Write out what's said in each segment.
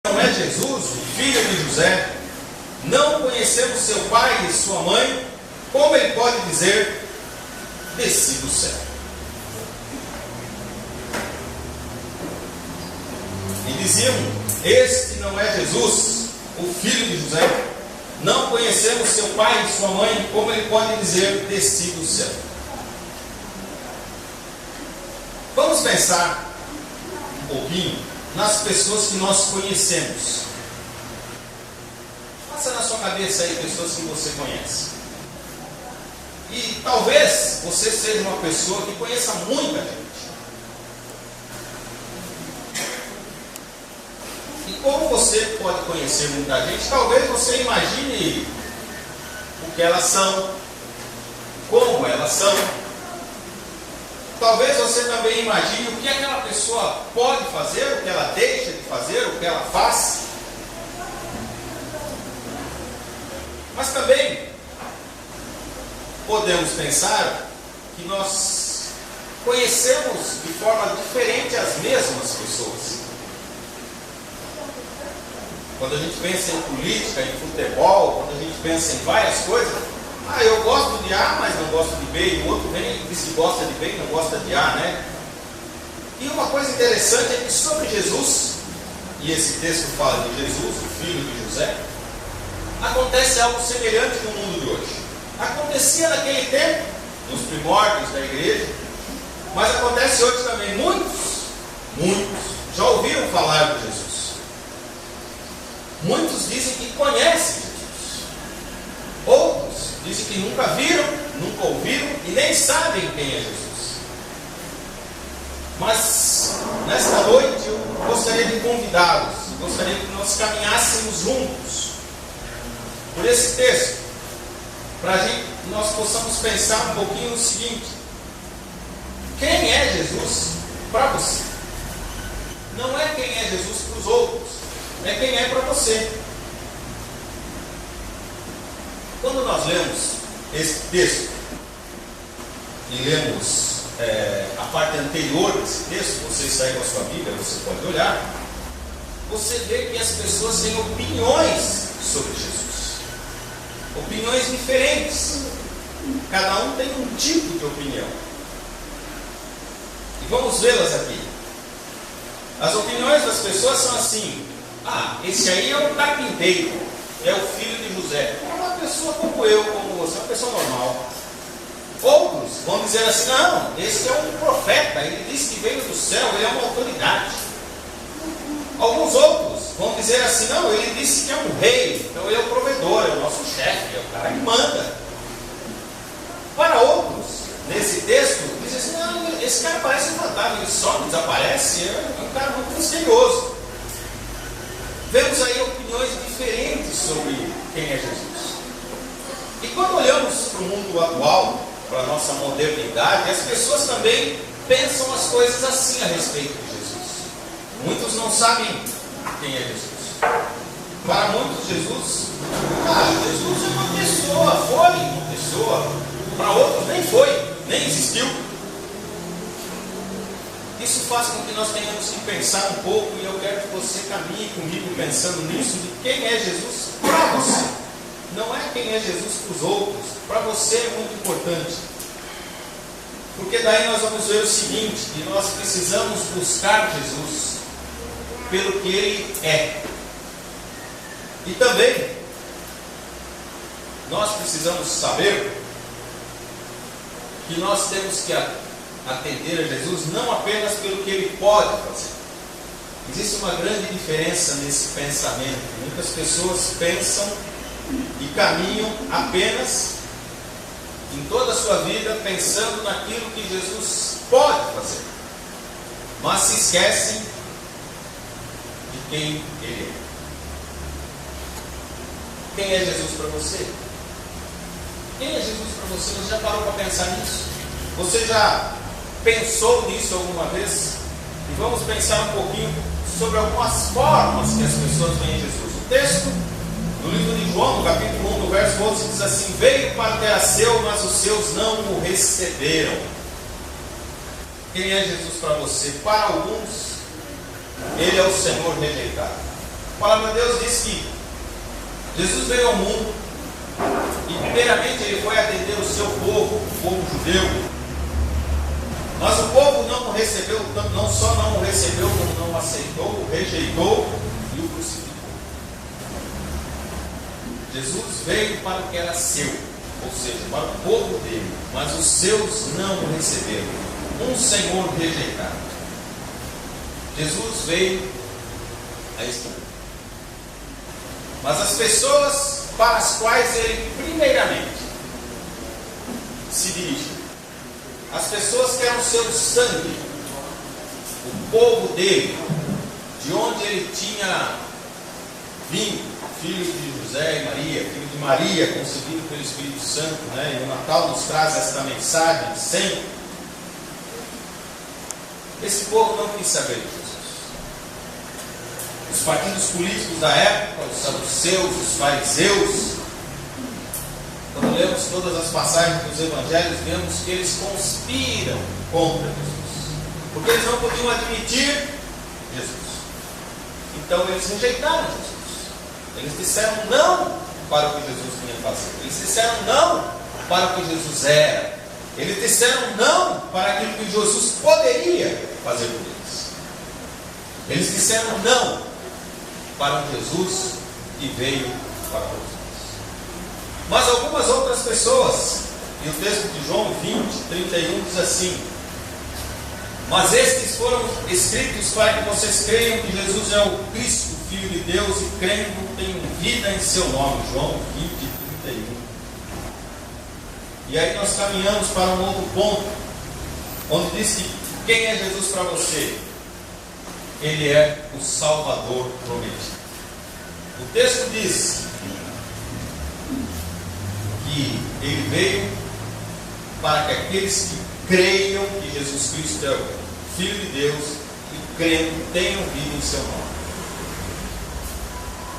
Não é Jesus, o filho de José? Não conhecemos seu pai e sua mãe? Como ele pode dizer, desci do céu? E diziam, este não é Jesus, o filho de José? Não conhecemos seu pai e sua mãe? Como ele pode dizer, desci do céu? Vamos pensar um pouquinho nas pessoas que nós conhecemos. Passa na sua cabeça aí pessoas que você conhece. E talvez você seja uma pessoa que conheça muita gente. E como você pode conhecer muita gente, talvez você imagine o que elas são, como elas são. Talvez você também imagine o que aquela pessoa pode fazer, o que ela deixa de fazer, o que ela faz. Mas também podemos pensar que nós conhecemos de forma diferente as mesmas pessoas. Quando a gente pensa em política, em futebol, quando a gente pensa em várias coisas, eu gosto de A, mas não gosto de B, e o outro vem e diz que gosta de B e não gosta de A, né? E uma coisa interessante é que sobre Jesus, e esse texto fala de Jesus, o filho de José, acontece algo semelhante no mundo de hoje. Acontecia naquele tempo, nos primórdios da igreja, mas acontece hoje também. Muitos já ouviram falar de Jesus. Muitos dizem que conhecem Jesus. Outros dizem que nunca viram, nunca ouviram e nem sabem quem é Jesus. Mas nesta noite eu gostaria de convidá-los, gostaria que nós caminhássemos juntos por esse texto, para nós possamos pensar um pouquinho no seguinte: quem é Jesus para você? Não é quem é Jesus para os outros, é quem é para você. Quando nós lemos esse texto e lemos a parte anterior desse texto, você sai com a sua Bíblia, você pode olhar, você vê que as pessoas têm opiniões sobre Jesus. Opiniões diferentes. Cada um tem um tipo de opinião. E vamos vê-las aqui. As opiniões das pessoas são assim: esse aí é um carpinteiro, é o filho de José. É uma pessoa como eu, como você, uma pessoa normal. Outros vão dizer assim: não, esse é um profeta, ele disse que veio do céu, ele é uma autoridade. Alguns outros vão dizer assim: não, ele disse que é um rei, então ele é o provedor, é o nosso chefe, é o cara que manda. Para outros, nesse texto, dizem assim: não, esse cara parece um fantasma, ele some, desaparece, é um cara muito misterioso. Vemos aí opiniões diferentes sobre quem é Jesus. E quando olhamos para o mundo atual, para a nossa modernidade, as pessoas também pensam as coisas assim a respeito de Jesus. Muitos não sabem quem é Jesus. Para muitos, Jesus é uma pessoa, foi uma pessoa. Para outros, nem foi, nem existiu. Isso faz com que nós tenhamos que pensar um pouco, e eu quero que você caminhe comigo pensando nisso, de quem é Jesus para você. Não é quem é Jesus para os outros. Para você é muito importante. Porque daí nós vamos ver o seguinte: que nós precisamos buscar Jesus pelo que Ele é. E também nós precisamos saber que nós temos que atender a Jesus não apenas pelo que Ele pode fazer. Existe uma grande diferença nesse pensamento. Muitas pessoas pensam e caminham apenas em toda a sua vida pensando naquilo que Jesus pode fazer, mas se esquecem de quem Ele é. Quem é Jesus para você? Quem é Jesus para você? Você já parou para pensar nisso? Você já pensou nisso alguma vez? E vamos pensar um pouquinho sobre algumas formas que as pessoas veem Jesus. O texto do livro de João, no capítulo 1, no verso 11, diz assim: veio para o que era seu, mas os seus não o receberam. Quem é Jesus para você? Para alguns, Ele é o Senhor rejeitado. A palavra de Deus diz que Jesus veio ao mundo e primeiramente ele foi atender o seu povo, o povo judeu. Mas o povo não o recebeu, não só não o recebeu, como não o aceitou, o rejeitou e o crucificou. Jesus veio para o que era seu, ou seja, para o povo dele, mas os seus não o receberam. Um Senhor rejeitado. Jesus veio a este mundo. Mas as pessoas para as quais ele primeiramente se dirigiu, as pessoas que eram seu sangue, o povo dele, de onde ele tinha vindo, filho de José e Maria, filho de Maria, concebido pelo Espírito Santo, né? E o Natal nos traz esta mensagem sempre. Esse povo não quis saber de Jesus. Os partidos políticos da época, os saduceus, os fariseus, quando lemos todas as passagens dos evangelhos, vemos que eles conspiram contra Jesus, porque eles não podiam admitir Jesus. Então eles rejeitaram Jesus. Eles disseram não para o que Jesus vinha fazer. Eles disseram não para o que Jesus era. Eles disseram não para aquilo que Jesus poderia fazer por eles. Eles disseram não para um Jesus que veio para todos nós. Mas algumas outras pessoas, e o texto de João 20, 31 diz assim: mas estes foram escritos para que vocês creiam que Jesus é o Cristo, Filho de Deus, e crendo tenham vida em seu nome. João 20, 31. E aí nós caminhamos para um outro ponto, onde diz que quem é Jesus para você? Ele é o Salvador prometido. O texto diz que ele veio para que aqueles que creiam que Jesus Cristo é o Filho de Deus e crendo tenham vida em seu nome.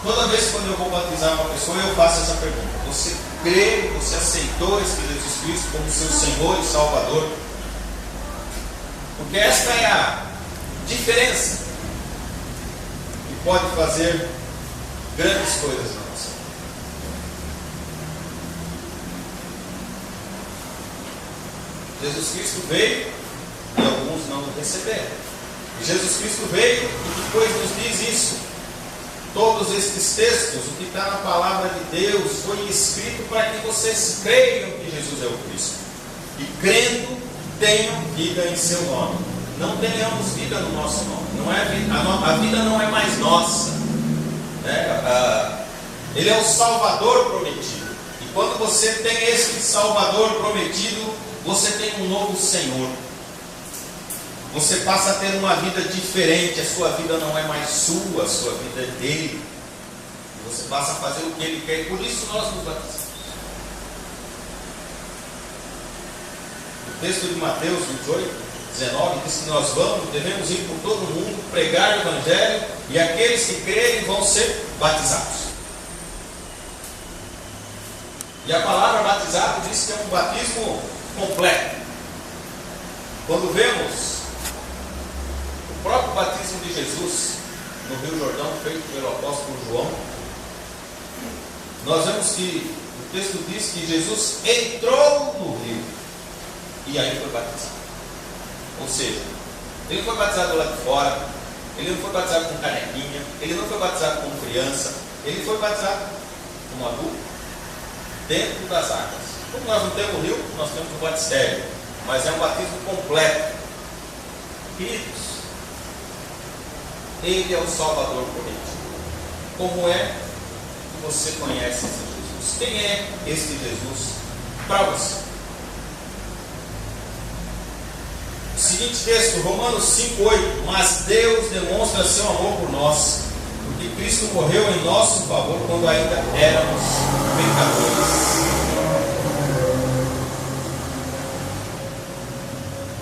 Toda vez quando eu vou batizar uma pessoa, eu faço essa pergunta: você crê, você aceitou esse Jesus Cristo como seu Senhor e Salvador? Porque esta é a diferença que pode fazer grandes coisas na nossa vida. Jesus Cristo veio e alguns não o receberam. E Jesus Cristo veio e depois nos diz isso. Todos estes textos, o que está na palavra de Deus, foi escrito para que vocês creiam que Jesus é o Cristo. E crendo, tenham vida em seu nome. Não tenhamos vida no nosso nome. Não é a vida não é mais nossa. Ele é o Salvador prometido. E quando você tem esse Salvador prometido, você tem um novo Senhor. Você passa a ter uma vida diferente. A sua vida não é mais sua, a sua vida é dele. Você passa a fazer o que ele quer. E por isso nós nos batizamos. O texto de Mateus 28, 19 diz que nós devemos ir por todo o mundo, pregar o Evangelho, e aqueles que crerem vão ser batizados. E a palavra batizado diz que é um batismo completo. Quando vemos o próprio batismo de Jesus no Rio Jordão, feito pelo apóstolo João, nós vemos que o texto diz que Jesus entrou no rio e aí foi batizado. Ou seja, ele não foi batizado lá de fora, ele não foi batizado com canequinha, ele não foi batizado como criança, ele foi batizado como adulto, dentro das águas. Como nós não temos rio, nós temos um batistério, mas é um batismo completo. Queridos, ele é o Salvador prometido. Como é que você conhece esse Jesus? Quem é este Jesus para você? O seguinte texto, Romanos 5,8: mas Deus demonstra seu amor por nós, porque Cristo morreu em nosso favor quando ainda éramos pecadores.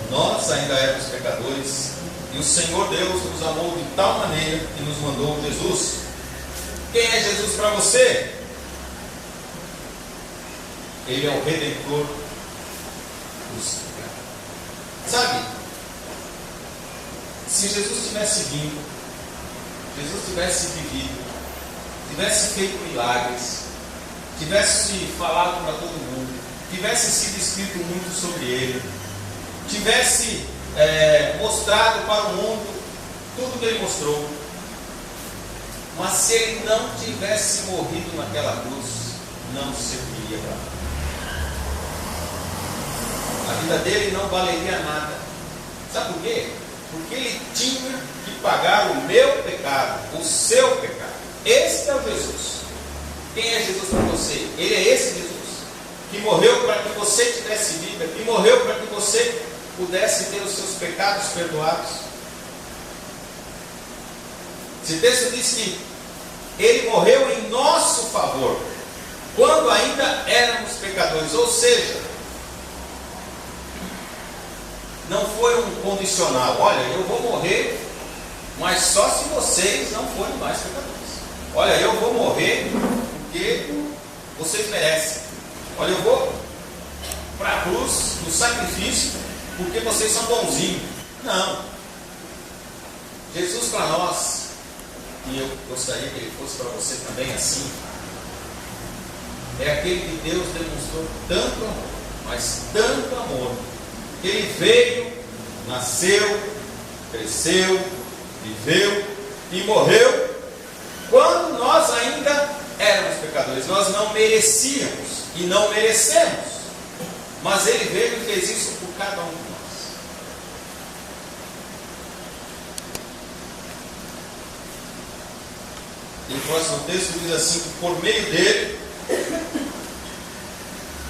Nós ainda éramos pecadores, e o Senhor Deus nos amou de tal maneira que nos mandou Jesus. Quem é Jesus para você? Ele é o Redentor dos pecados. Sabe, se Jesus tivesse vindo, Jesus tivesse vivido tivesse feito milagres, tivesse falado para todo mundo, tivesse sido escrito muito sobre ele, tivesse mostrado para o mundo tudo que ele mostrou, mas se ele não tivesse morrido naquela cruz, não serviria para nada. A vida dele não valeria nada. Sabe por quê? Porque ele tinha que pagar o meu pecado, o seu pecado. Esse é o Jesus. Quem é Jesus para você? Ele é esse Jesus que morreu para que você tivesse vida, que morreu para que você pudesse ter os seus pecados perdoados. Esse texto diz que ele morreu em nosso favor, quando ainda éramos pecadores. Ou seja, não foi um condicional. Olha, eu vou morrer, mas só se vocês não forem mais pecadores. Olha, eu vou morrer porque vocês merecem. Olha, eu vou para a cruz, no sacrifício, porque vocês são bonzinhos. Não. Jesus para nós, e eu gostaria que ele fosse para você também assim, é aquele que Deus demonstrou tanto amor, mas tanto amor, que ele veio, nasceu, cresceu, viveu e morreu quando nós ainda éramos pecadores. Nós não merecíamos e não merecemos, mas ele veio e fez isso por cada um de nós. E o próximo texto diz assim: que por meio dele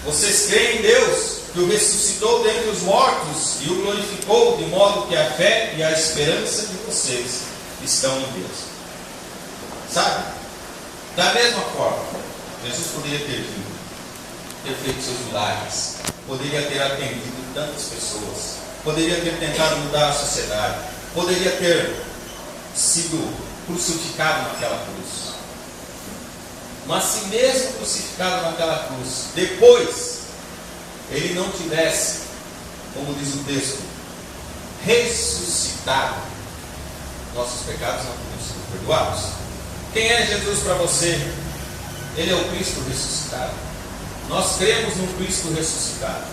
vocês creem em Deus, que o ressuscitou dentre os mortos e o glorificou, de modo que a fé e a esperança de vocês estão em Deus. Sabe? Da mesma forma, Jesus poderia ter vindo, ter feito seus milagres, poderia ter atendido tantas pessoas, poderia ter tentado mudar a sociedade, poderia ter sido crucificado naquela cruz. Mas se mesmo crucificado naquela cruz, depois ele não tivesse, como diz o texto, ressuscitado, nossos pecados não teriam sido perdoados. Quem é Jesus para você? Ele é o Cristo ressuscitado. Nós cremos num Cristo ressuscitado.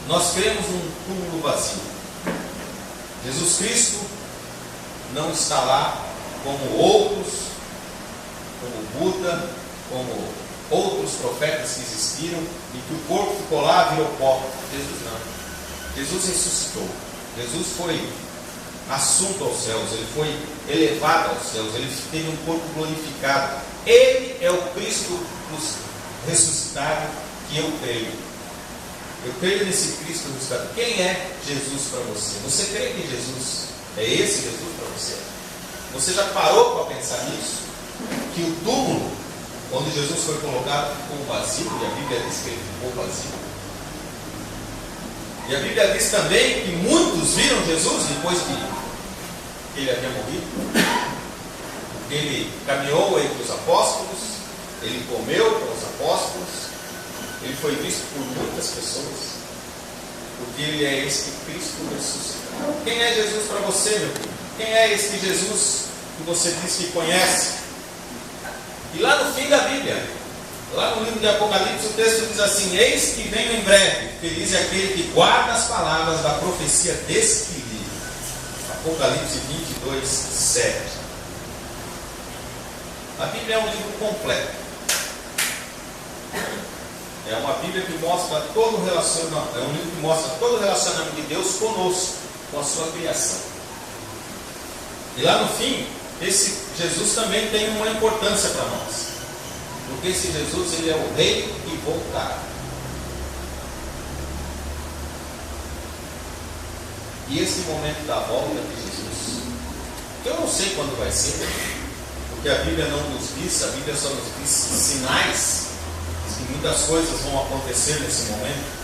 Nós cremos num túmulo vazio. Jesus Cristo não está lá como outros, como Buda, como outros profetas que existiram, e que o corpo ficou lá, virou pó. Jesus não. Jesus ressuscitou. Jesus foi assunto aos céus, ele foi elevado aos céus, ele teve um corpo glorificado. Ele é o Cristo ressuscitado que eu creio. Eu creio nesse Cristo ressuscitado. Quem é Jesus para você? Você crê que Jesus é esse Jesus para você? Você já parou para pensar nisso? Que o túmulo onde Jesus foi colocado ficou vazio, e a Bíblia diz que ele ficou vazio. E a Bíblia diz também que muitos viram Jesus depois que ele havia morrido. Ele caminhou entre os apóstolos, ele comeu com os apóstolos, ele foi visto por muitas pessoas, porque ele é este Cristo ressuscitado. Quem é Jesus para você, meu filho? Quem é este Jesus que você diz que conhece? E lá no fim da Bíblia, lá no livro de Apocalipse, o texto diz assim: eis que venho em breve, feliz é aquele que guarda as palavras da profecia deste livro. Apocalipse 22, 7. A Bíblia é um livro completo. É uma Bíblia que mostra todo o relacionamento, é um livro que mostra todo o relacionamento de Deus conosco, com a sua criação. E lá no fim, esse Jesus também tem uma importância para nós, porque esse Jesus, ele é o rei que voltará. E esse momento da volta de Jesus, eu não sei quando vai ser, porque a Bíblia não nos diz, a Bíblia só nos diz sinais, diz que muitas coisas vão acontecer nesse momento.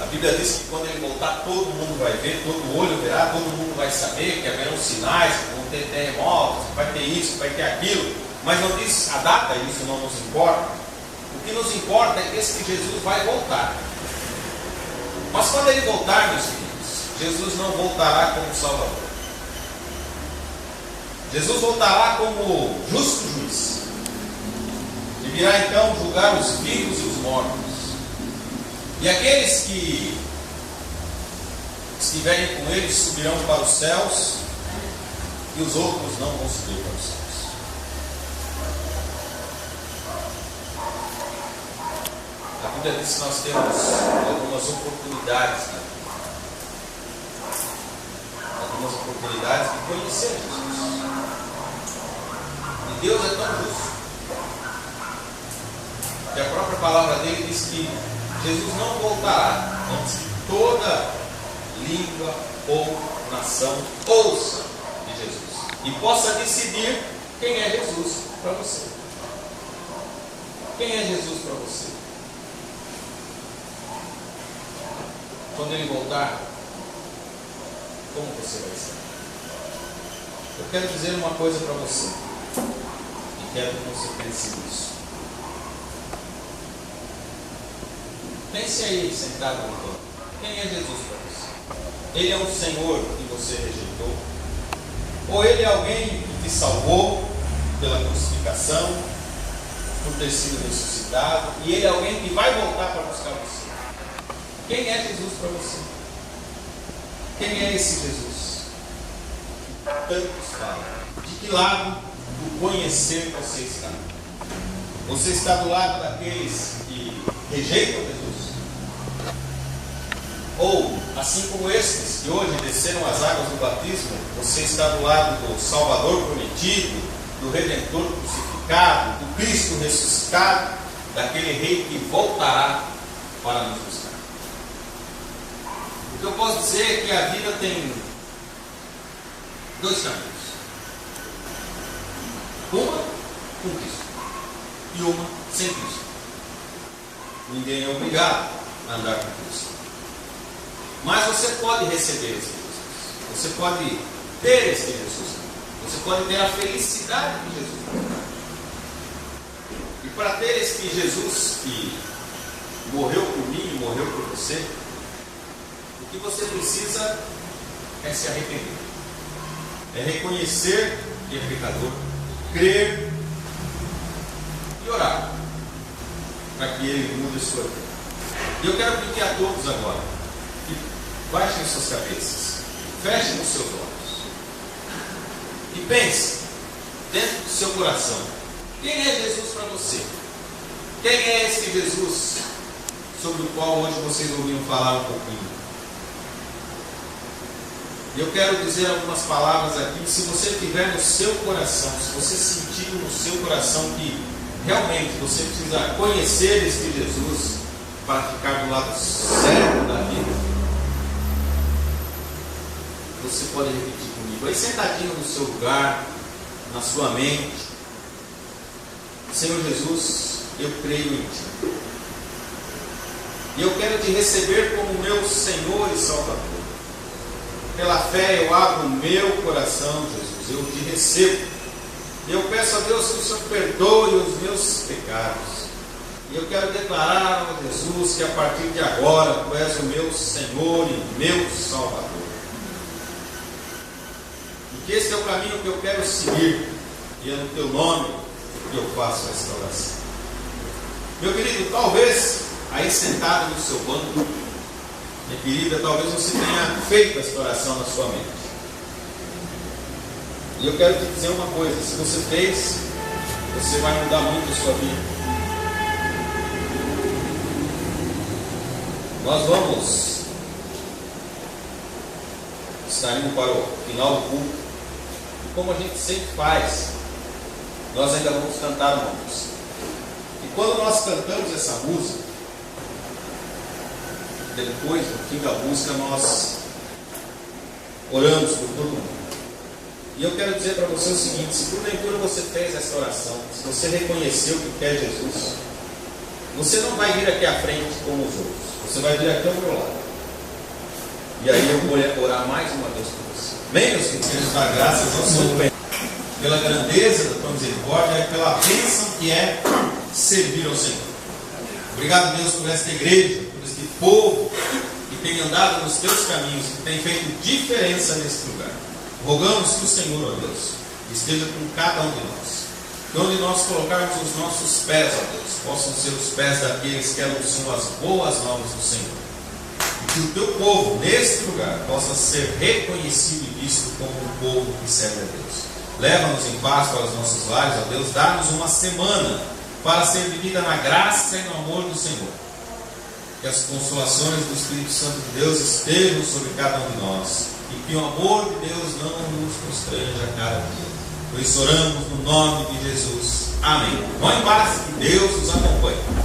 A Bíblia diz que quando ele voltar, todo mundo vai ver, todo olho verá, todo mundo vai saber que haverão sinais, que vão ter terremotos, que vai ter isso, que vai ter aquilo, mas não diz a data, isso não nos importa. O que nos importa é que esse Jesus vai voltar. Mas quando ele voltar, meus filhos, Jesus não voltará como Salvador. Jesus voltará como justo juiz. E virá então julgar os vivos e os mortos. E aqueles que estiverem com ele subirão para os céus, e os outros não vão subir para os céus. A Bíblia diz que nós temos algumas oportunidades na vida. Algumas oportunidades de conhecer Jesus. E Deus é tão justo que a própria palavra dele diz que Jesus não voltará antes que toda língua ou nação ouça de Jesus e possa decidir quem é Jesus para você. Quem é Jesus para você? Quando ele voltar, como você vai ser? Eu quero dizer uma coisa para você e quero que você pense nisso. Pense aí, sentado no banco. Quem é Jesus para você? Ele é um Senhor que você rejeitou? Ou ele é alguém que te salvou pela crucificação, por ter sido ressuscitado, e ele é alguém que vai voltar para buscar você? Quem é Jesus para você? Quem é esse Jesus? Tantos falam. De que lado do conhecer você está? Você está do lado daqueles que rejeitam Jesus? Ou, assim como estes que hoje desceram as águas do batismo, você está do lado do Salvador prometido, do Redentor crucificado, do Cristo ressuscitado, daquele Rei que voltará para nos buscar? O que eu posso dizer é que a vida tem dois caminhos. Uma com Cristo e uma sem Cristo. Ninguém é obrigado a andar com Cristo. Mas você pode receber esse Jesus. Você pode ter esse Jesus. Você pode ter a felicidade de Jesus. E para ter esse Jesus que morreu por mim e morreu por você, o que você precisa é se arrepender. É reconhecer que é pecador, crer e orar para que Ele mude a sua vida. E eu quero pedir a todos agora que baixem suas cabeças, fechem os seus olhos e pense dentro do seu coração: quem é Jesus para você? Quem é esse Jesus sobre o qual hoje vocês ouviram falar um pouquinho? E eu quero dizer algumas palavras aqui. Se você tiver no seu coração, se você sentir no seu coração que realmente você precisa conhecer este Jesus para ficar do lado certo da vida, você pode repetir comigo aí sentadinho no seu lugar, na sua mente: Senhor Jesus, eu creio em Ti e eu quero Te receber como meu Senhor e Salvador. Pela fé eu abro o meu coração, Jesus, eu Te recebo. E eu peço a Deus que o Senhor perdoe os meus pecados. E eu quero declarar a Jesus que a partir de agora Tu és o meu Senhor e meu Salvador. E que esse é o caminho que eu quero seguir. E é no Teu nome que eu faço esta oração. Meu querido, talvez aí sentado no seu banco, minha querida, talvez você tenha feito esta oração na sua mente. E eu quero te dizer uma coisa: se você fez, você vai mudar muito a sua vida. Nós vamos estar indo para o final do culto. E como a gente sempre faz, nós ainda vamos cantar uma música. E quando nós cantamos essa música, depois, no fim da música, nós oramos por todo mundo. E eu quero dizer para você o seguinte: se porventura você fez essa oração, se você reconheceu que quer Jesus, você não vai vir aqui à frente como os outros, você vai vir aqui ao meu lado. E aí eu vou orar mais uma vez por você. Bem, meus queridos, quero dar graças ao Senhor pela grandeza da tua misericórdia e pela bênção que é servir ao Senhor. Obrigado, Deus, por esta igreja, por este povo que tem andado nos teus caminhos, que tem feito diferença neste lugar. Rogamos que o Senhor, ó Deus, esteja com cada um de nós. Que onde nós colocarmos os nossos pés, ó Deus, possam ser os pés daqueles que anunciam as boas novas do Senhor. E que o teu povo, neste lugar, possa ser reconhecido e visto como um povo que serve a Deus. Leva-nos em paz para os nossos lares, ó Deus. Dá-nos uma semana para ser vivida na graça e no amor do Senhor. Que as consolações do Espírito Santo de Deus estejam sobre cada um de nós. E que o amor de Deus não nos constranja a cada dia. Por isso oramos no nome de Jesus. Amém. Vão em paz, que Deus os acompanhe.